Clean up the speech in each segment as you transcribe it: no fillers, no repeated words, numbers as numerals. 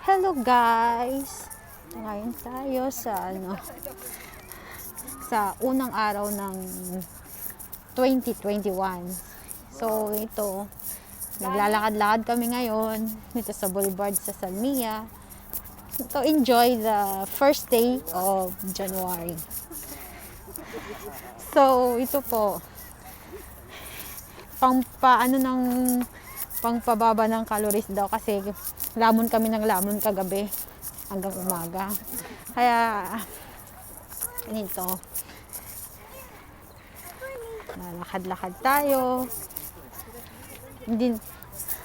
Hello guys! Ngayon tayo sa sa unang araw ng 2021. So ito, naglalakad-lakad kami ngayon dito sa Boulevard sa Salmia to enjoy the first day of January. So ito po, pangpababa ng calories daw kasi lamon kami ng lamon kagabi hanggang umaga. Kaya ganito, lalakad-lakad tayo.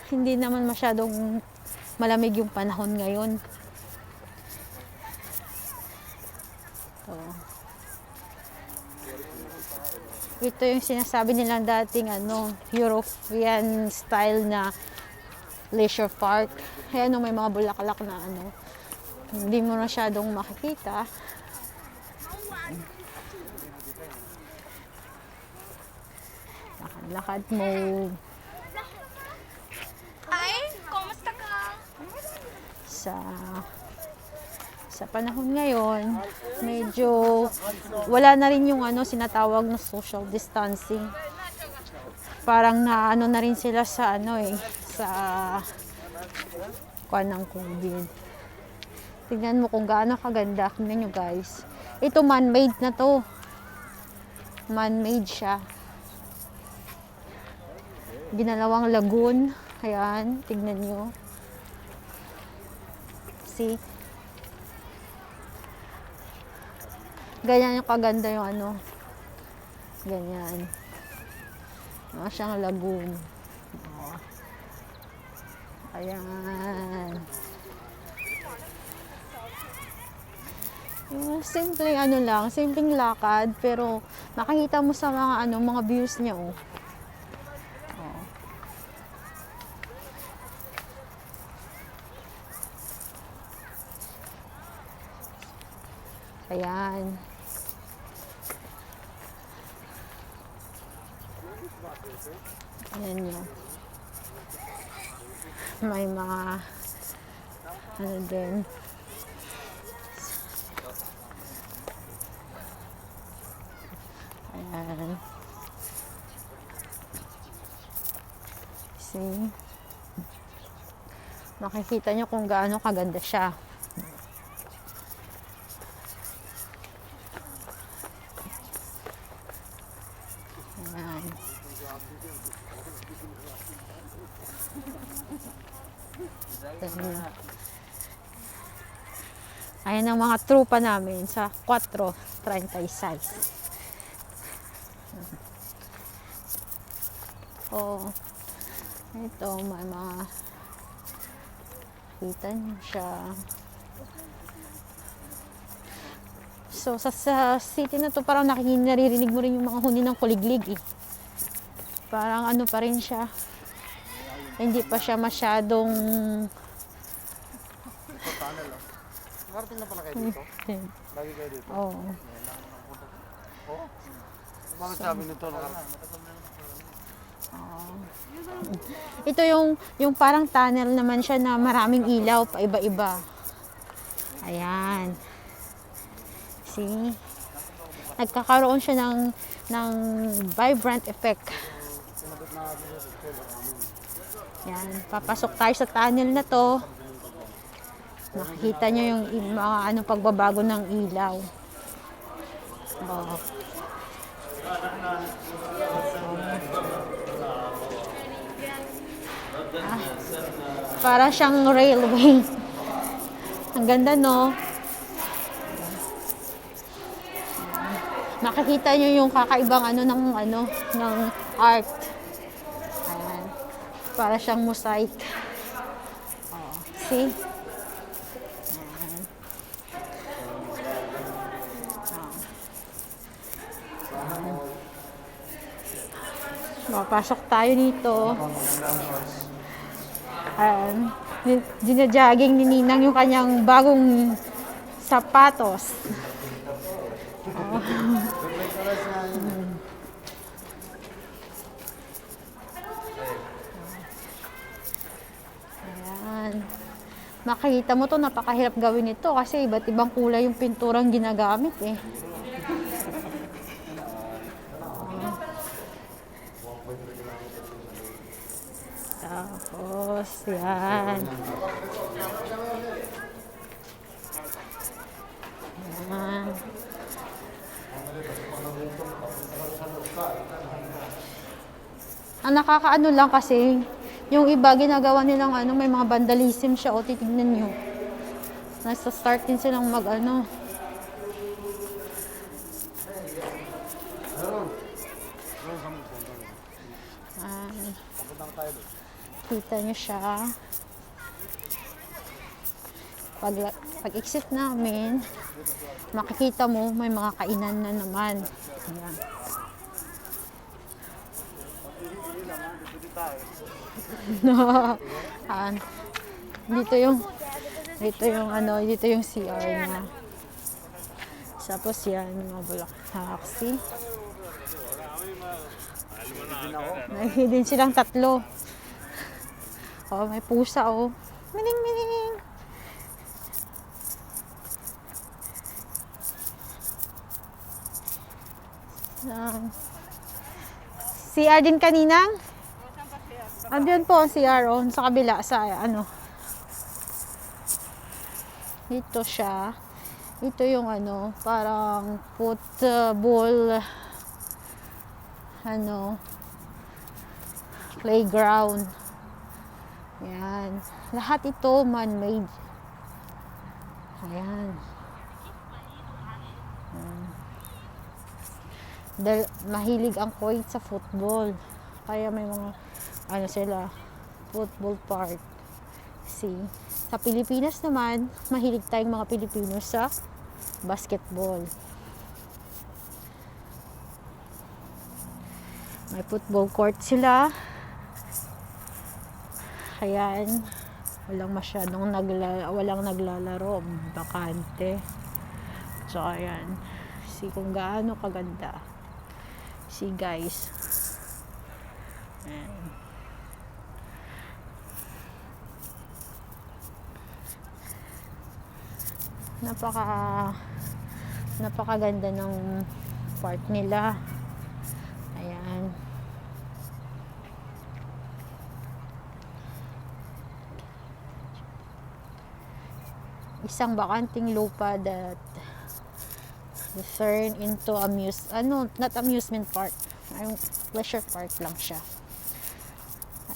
Hindi naman masyadong malamig yung panahon ngayon. So, ito yung sinasabi nilang dating European style na leisure park. Ayan, may mga bulaklak na hindi mo masyadong makikita. Lakad mo. Ay, kumusta ka? Sa panahon ngayon, medyo wala na rin yung sinatawag na social distancing. Parang na rin sila sa sa kuwan ng COVID. Tingnan mo kung gaano kaganda. Tingnan nyo guys. Ito man-made na to. Man-made siya. Ginalawang lagoon. Ayan, tignan nyo. See? Ganyan yung kaganda yung ganyan. Mga siyang lagoon. Ayan. Simpleng lang, simpleng lakad, pero makikita mo sa mga views niya, oh. Ayan. Ayan yun. May mga din. Ayan. See? Makikita nyo kung gaano kaganda siya. Ayan ang mga trupa namin sa 4:36. Oh, ito may mga kita niyo siya. So sa city na to parang naririnig mo rin yung mga huni ng kuliglig eh. Parang pa rin siya. Hindi pa siya masyadong Nakarating na pala kayo dito? Lagi kayo dito? Oo. Oo? Bakit sabi nito nakarating? Ito yung parang tunnel naman siya na maraming ilaw pa iba-iba. Ayan. See? Nagkakaroon siya ng vibrant effect. Yan, papasok tayo sa tunnel na to. Makikita nyo yung mga pagbabago ng ilaw. Oh. Para siyang railway. Ang ganda, no? Makikita nyo yung kakaibang ng art. Ayan. Para siyang mosaic. Oh, see? Papasok tayo dito. Dinajogging ni Ninang yung kanyang bagong sapatos. Oh. Ayan. Makikita mo to, napakahirap gawin ito kasi iba't ibang kulay yung pinturang ginagamit eh. Tapos, yan. Yan. Ang nakakaano lang kasi, yung iba ginagawa nilang ano, may mga vandalism siya o titignan nyo. Nasa start din silang mag ano. Kita nyo siya. Pag exit namin, makikita mo may mga kainan na naman. Ayan. Ayan. Dito yung ano, dito yung CR niya. Tapos yan, mga bulak taxi. May silang tatlo. Oh, may pusa oh. Mining mining. CR din kaninang? Andiyan po ang CR oh, sa kabila sa ano. Dito siya. Ito yung ano, parang football ano playground. Yan. Lahat ito man-made. Ayan. Dahil mahilig ang Kuwait sa football. Kaya may mga ano sila, football park. See? Sa Pilipinas naman, mahilig tayong mga Pilipino sa basketball. May football court sila. Ayan. Walang naglalaro. Bakante. So, ayan. See kung gaano kaganda. See, guys. Ayan. Napakaganda ng park nila. Ayan. Isang bakanting lupa that turn into not amusement park. Ay, pleasure park lang siya.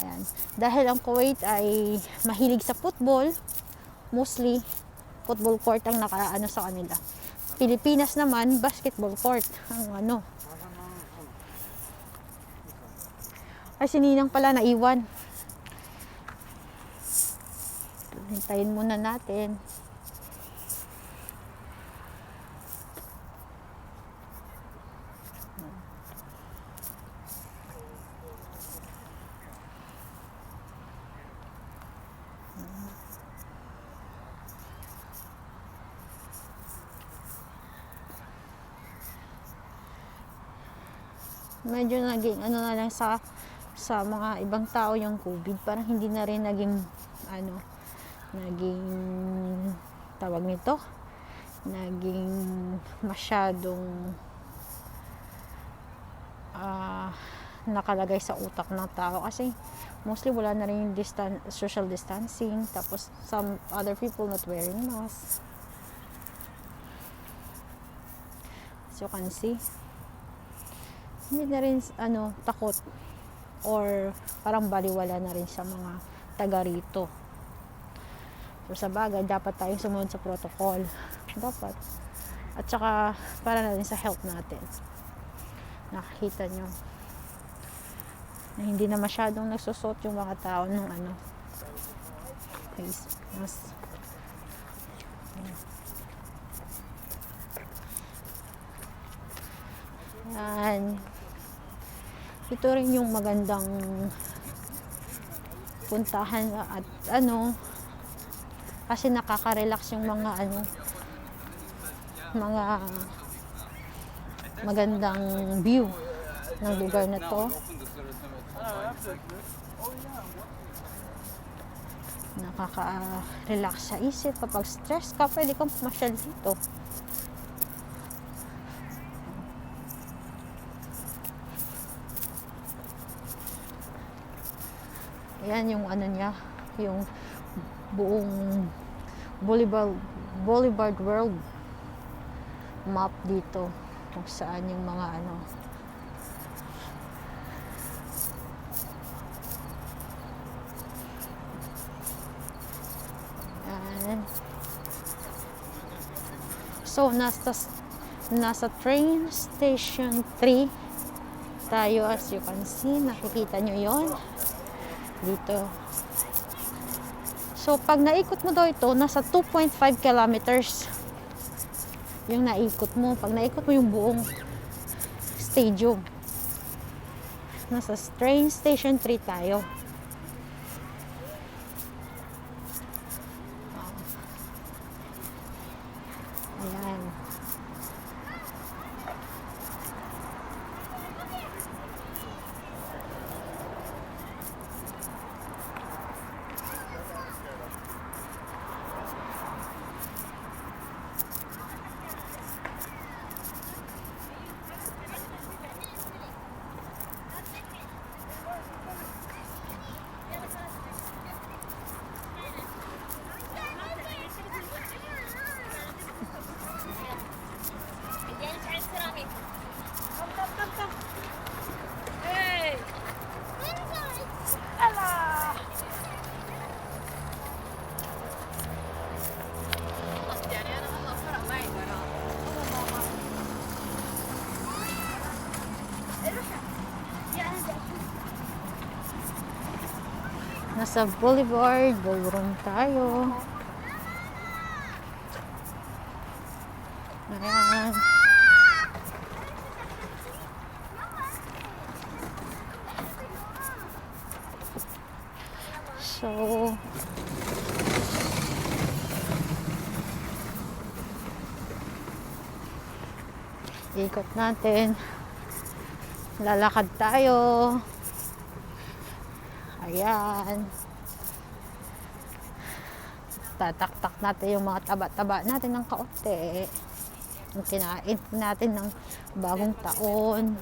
Ayan. Dahil ang Kuwait ay mahilig sa football, mostly football court ang nakaano sa kanila. Pilipinas naman, basketball court ang ano. Ay, si Ninang pala naiwan. Hintayin muna natin. Medyo naging ano na lang sa mga ibang tao yung COVID, parang hindi na rin naging tawag nito, naging masyadong nakalagay sa utak ng tao kasi mostly wala na rin yung social distancing, tapos some other people not wearing masks, as you can see. Hindi na rin takot or parang baliwala na rin sa mga taga rito. So sa bagay, dapat tayong sumunod sa protocol. Dapat. At saka para na rin sa health natin. Nakikita nyo na hindi na masyadong nagsusot yung mga tao ng face mask. Yan. Ito rin yung magandang puntahan at kasi nakaka-relax yung mga mga magandang view ng lugar na to. Makaka-relax sa isip. Kapag stress ka, pwede kang pumasyal dito. Ayan yung ano niya, yung buong Boulevard World map dito, kung saan yung mga ano. Ayan. So nasa train station 3 tayo, as you can see, nakikita nyo yon dito. So pag naikot mo daw ito, nasa 2.5 kilometers yung naikot mo. Pag naikot mo yung buong stadium, nasa train station 3 tayo. Ayan. Nasa Boulevard Ballroom tayo. Ayan. So, ikot natin. Lalakad tayo. Ayan. Tataktak natin yung mga taba-taba natin ng kaunti. Yung kinain natin ng bagong taon.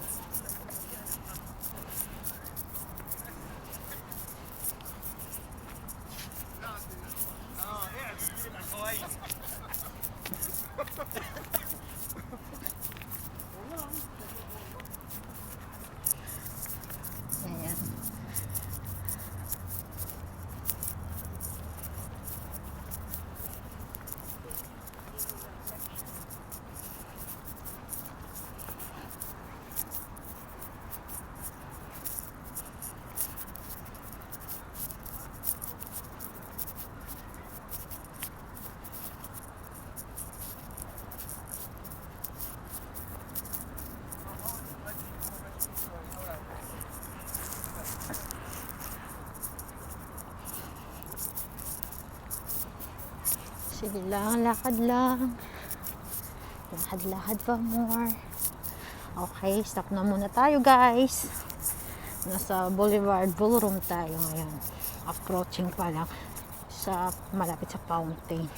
Ayan. Sige lang, lakad lang. Lakad-lakad pa more. Okay, stop na muna tayo guys. Nasa Boulevard Ballroom tayo ngayon. Approaching pa lang sa malapit sa fountain.